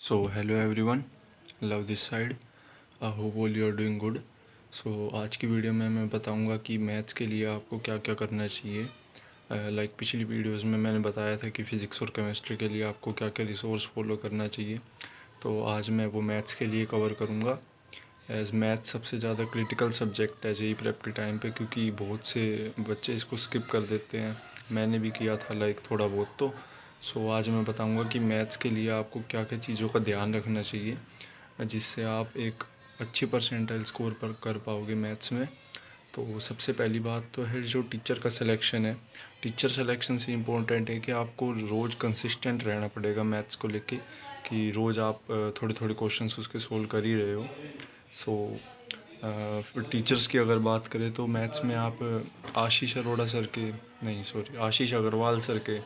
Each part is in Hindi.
So hello everyone, love this side. I hope all you are doing good. So आज की वीडियो में मैं बताऊंगा कि मैथ्स के लिए आपको क्या क्या करना चाहिए। लाइक पिछली वीडियोस में मैंने बताया था कि फ़िज़िक्स और केमिस्ट्री के लिए आपको क्या क्या रिसोर्स फॉलो करना चाहिए। तो आज मैं वो मैथ्स के लिए कवर करूंगा। एज़ मैथ्स सबसे ज़्यादा क्रिटिकल सब्जेक्ट है जेई प्रेप के टाइम पे, क्योंकि बहुत से बच्चे इसको स्किप कर देते हैं। मैंने भी किया था लाइक थोड़ा बहुत। तो आज मैं बताऊंगा कि मैथ्स के लिए आपको क्या क्या चीज़ों का ध्यान रखना चाहिए जिससे आप एक अच्छी परसेंटाइल स्कोर पर कर पाओगे मैथ्स में। तो सबसे पहली बात तो है जो टीचर का सिलेक्शन है। टीचर सिलेक्शन से इम्पोर्टेंट है कि आपको रोज़ कंसिस्टेंट रहना पड़ेगा मैथ्स को लेके, कि रोज़ आप थोड़े थोड़े क्वेश्चंस उसके सोल्व कर ही रहे हो। फिर टीचर्स की अगर बात करें तो मैथ्स में आप आशीष अरोड़ा सर के, नहीं सॉरी, आशीष अग्रवाल सर के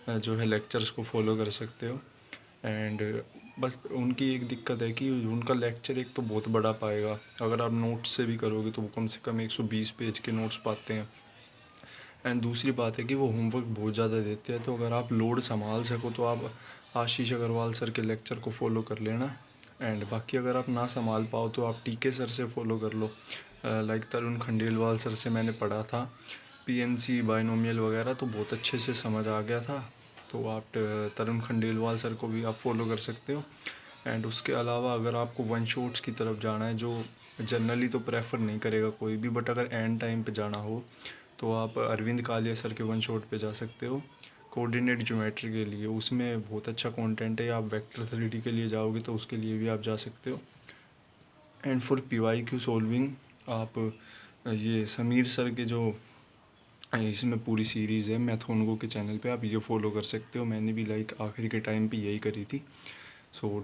जो है लेक्चर्स को फॉलो कर सकते हो। एंड बस उनकी एक दिक्कत है कि उनका लेक्चर एक तो बहुत बड़ा पाएगा, अगर आप नोट्स से भी करोगे तो वो कम से कम 120 पेज के नोट्स पाते हैं। एंड दूसरी बात है कि वो होमवर्क बहुत ज़्यादा देते हैं, तो अगर आप लोड संभाल सको तो आप आशीष अग्रवाल सर के लेक्चर को फॉलो कर लेना। एंड बाकी अगर आप ना संभाल पाओ तो आप टीके सर से फॉलो कर लो। लाइक तरुण खंडेलवाल सर से मैंने पढ़ा था पीएनसी बाइनोमियल वगैरह, तो बहुत अच्छे से समझ आ गया था। तो आप तरुण खंडेलवाल सर को भी आप फॉलो कर सकते हो। एंड उसके अलावा अगर आपको वन शॉट्स की तरफ जाना है, जो जनरली तो प्रेफर नहीं करेगा कोई भी, बट अगर एंड टाइम पे जाना हो तो आप अरविंद कालिया सर के वन शॉट पे जा सकते हो कोऑर्डिनेट ज्योमेट्री के लिए। उसमें बहुत अच्छा कंटेंट है। आप वेक्टर 3D के लिए जाओगे तो उसके लिए भी आप जा सकते हो। एंड फॉर PYQ सॉल्विंग आप ये समीर सर के जो इसमें पूरी सीरीज़ है मैथोनगो के चैनल पे, आप ये फॉलो कर सकते हो। मैंने भी लाइक आखिरी के टाइम पे यही करी थी।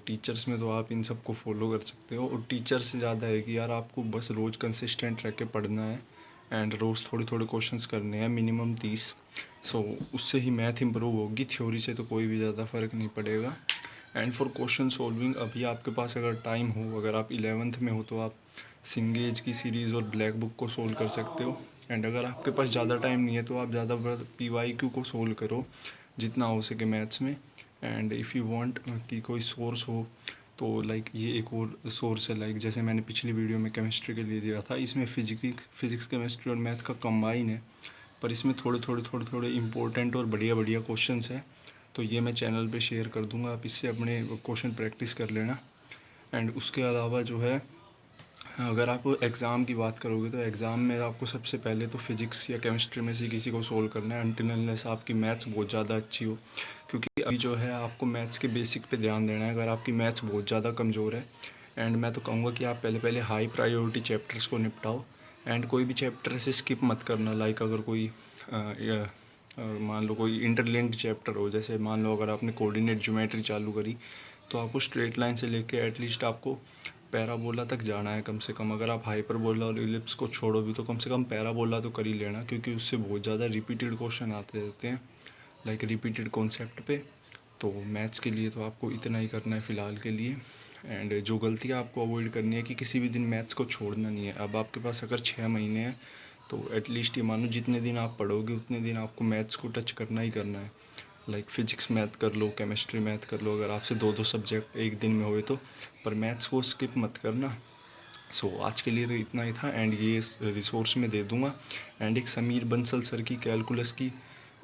टीचर्स में तो आप इन सबको फॉलो कर सकते हो। और टीचर से ज़्यादा है कि यार आपको बस रोज़ कंसिस्टेंट रह के पढ़ना है एंड रोज़ थोड़े थोड़े क्वेश्चंस करने हैं, मिनिमम 30। उससे ही मैथ इंप्रूव होगी, थ्योरी से तो कोई भी ज़्यादा फ़र्क नहीं पड़ेगा। एंड फॉर क्वेश्चन सॉल्विंग अभी आपके पास अगर टाइम हो, अगर आप 11th में हो तो आप सिंगेज की सीरीज़ और ब्लैक बुक को सोल्व कर सकते हो। एंड अगर आपके पास ज़्यादा टाइम नहीं है तो आप ज़्यादा PYQ को सोल्व करो जितना हो सके मैथ्स में। एंड इफ़ यू वांट कि कोई सोर्स हो तो लाइक ये एक और सोर्स है, लाइक जैसे मैंने पिछली वीडियो में केमिस्ट्री के लिए दिया था, इसमें फिज़िक्स केमिस्ट्री और मैथ का कंबाइन है, पर इसमें थोड़े थोड़े इंपॉर्टेंट और बढ़िया बढ़िया क्वेश्चंस हैं। तो ये मैं चैनल पे शेयर कर दूंगा, आप इससे अपने क्वेश्चन प्रैक्टिस कर लेना। एंड उसके अलावा जो है, अगर आप एग्ज़ाम की बात करोगे तो एग्ज़ाम में आपको सबसे पहले तो फिज़िक्स या केमिस्ट्री में से किसी को सोल्व करना है, अनटिल अनलेस आपकी मैथ्स बहुत ज़्यादा अच्छी हो। क्योंकि अभी जो है आपको मैथ्स के बेसिक पे ध्यान देना है। अगर आपकी मैथ्स बहुत ज़्यादा कमज़ोर है, एंड मैं तो कहूँगा कि आप पहले पहले हाई प्रायोरिटी चैप्टर्स को निपटाओ। एंड कोई भी चैप्टर से स्किप मत करना। लाइक अगर कोई मान लो कोई इंटरलिंक्ड चैप्टर हो, जैसे मान लो अगर आपने कोऑर्डिनेट ज्योमेट्री चालू करी तो आपको स्ट्रेट लाइन से लेके एटलीस्ट आपको पैराबोला तक जाना है कम से कम। अगर आप हाइपरबोला और इलिप्स को छोड़ो भी तो कम से कम पैराबोला तो कर ही लेना, क्योंकि उससे बहुत ज़्यादा रिपीटेड क्वेश्चन आते रहते हैं, लाइक रिपीटेड कॉन्सेप्ट पे। तो मैथ्स के लिए तो आपको इतना ही करना है फ़िलहाल के लिए। एंड जो गलतियाँ आपको अवॉइड करनी है कि किसी भी दिन मैथ्स को छोड़ना नहीं है। अब आपके पास अगर 6 महीने हैं तो एटलीस्ट ये मानो जितने दिन आप पढ़ोगे उतने दिन आपको मैथ्स को टच करना ही करना है। लाइक फिजिक्स मैथ कर लो, केमिस्ट्री मैथ कर लो, अगर आपसे दो दो सब्जेक्ट एक दिन में हुए तो, पर मैथ्स को स्किप मत करना। आज के लिए तो इतना ही था। एंड ये रिसोर्स में दे दूंगा। एंड एक समीर बंसल सर की कैलकुलस की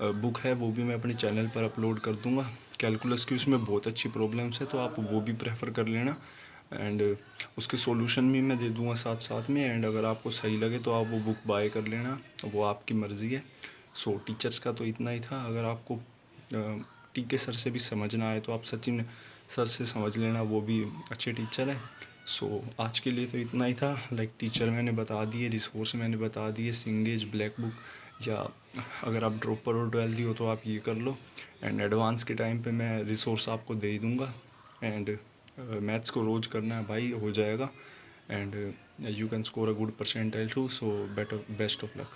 बुक है, वो भी मैं अपने चैनल पर अपलोड कर दूंगा। कैलकुलस की उसमें बहुत अच्छी प्रॉब्लम्स है, तो आप वो भी प्रेफर कर लेना। एंड उसके सॉल्यूशन भी मैं दे दूंगा साथ साथ में। एंड अगर आपको सही लगे तो आप वो बुक बाय कर लेना, वो आपकी मर्ज़ी है। टीचर्स का तो इतना ही था। अगर आपको टीके सर से भी समझना आए तो आप सचिन सर से समझ लेना, वो भी अच्छे टीचर हैं। आज के लिए तो इतना ही था। लाइक टीचर मैंने बता दिए, रिसोर्स मैंने बता दिए, सिंगेज, ब्लैक बुक, या अगर आप ड्रॉपर और 12th हो तो आप ये कर लो। एंड एडवांस के टाइम पे मैं रिसोर्स आपको दे ही दूँगा। एंड मैथ्स को रोज़ करना है भाई, हो जाएगा। And you can score a good percentile too. Better best of luck.